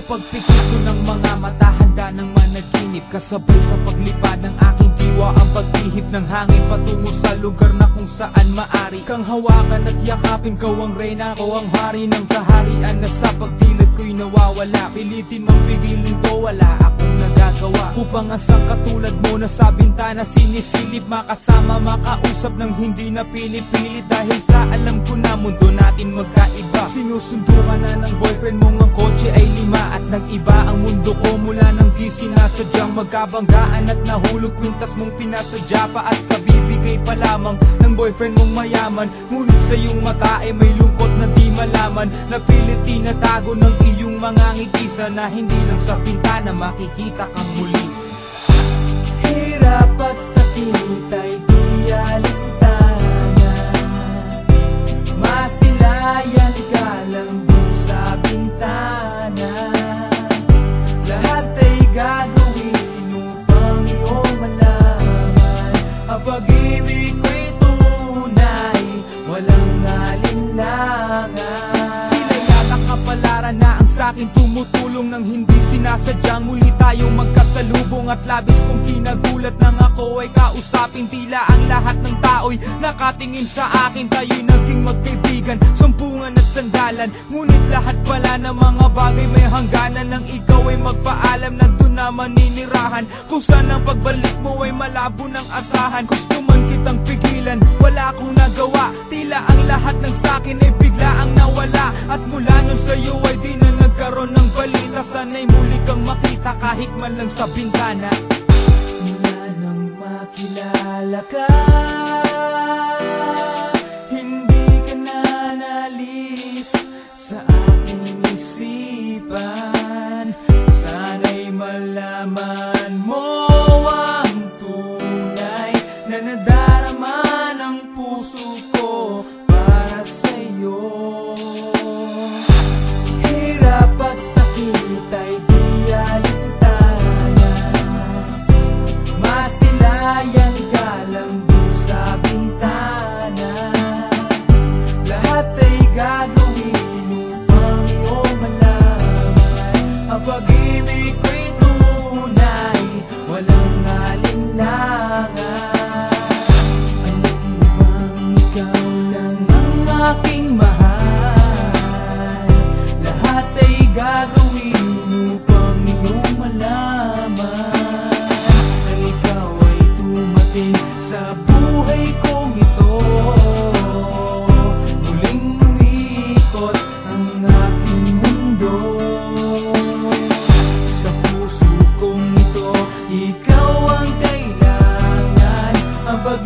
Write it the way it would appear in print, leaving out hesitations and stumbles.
pagpikit ko ng mga mata, handa ng managinip. Kasabay sa paglipad ng aking diwa, ang paglihip ng hangin patungo sa lugar na kung saan maari kang hawakan at yakapin. Kau ang reyna, ko ang hari ng kaharian na sa pagdilid ko'y nawawala. Pilitin mang pigilin to, wala akong nagagawa upang asang katulad mo na sa bintana sinisilip. Makasama, makausap ng hindi na pinipilit, dahil sa alam ko na mundo natin magkaiba. Sinusundo ka na ng boyfriend mong ang kotse ay 5 at nag-iba ang mundo ko mula nang di sinasadyang magkabanggaan at nahulog kwintas mong pinasadya pa at kabibigay pa lamang ng boyfriend mong mayaman. Ngunit sa iyong mata ay may lungkot na di malaman, napilit tinatago ng iyong mga ngiti na hindi lang sa bintana makikita kang muli. Hirap at sakit ay di alintana, masilayan ka lang dun sa bintana. Lahat ay gagawin upang iyong malaman ang pag-ibig ko'y tunay, walang alinlangan. Kapalaran na ang sa'kin tumutulong nang hindi sinasadyang muli tayong magkasalubong. At labis kong kinagulat nang ako ay kausapin, tila ang lahat ng tao'y nakatingin sa akin. Tayo'y naging magkaibigan, sumpungan at sandalan, ngunit lahat pala ng mga bagay may hangganan. Nang ikaw ay magpaalam, nandun na maninirahan, kung saan ang pagbalik mo ay malabo ng asahan. Gusto man kitang pigilan, wala akong nagawa, tila ang lahat ng sa'kin ay bigla ang nawala. At mula nun sa'yo ay di na nagkaroon ng balita, sana'y muli kang makita kahit man lang sa bintana. Mula nang makilala ka, hindi ka na nalis sa aking isipan. Sana'y malaman mo ang tunay na nadarama ng puso ko para sa'yo. Hirap at sakit ay di alintana, masilayan ka lang dun sa bintana. Lahat ay gagawin upang iyong malaman ang pag-ibig ko'y tunay, walang alinlangan. Alam mo bang ikaw lang ang aking mahal? Lahat ay gagawin upang iyong malaman na ikaw ay dumating sa buhay kong ito. Muling umikot ang aking mundo. Sa puso kong ito, ikaw ang kailangan, ang pag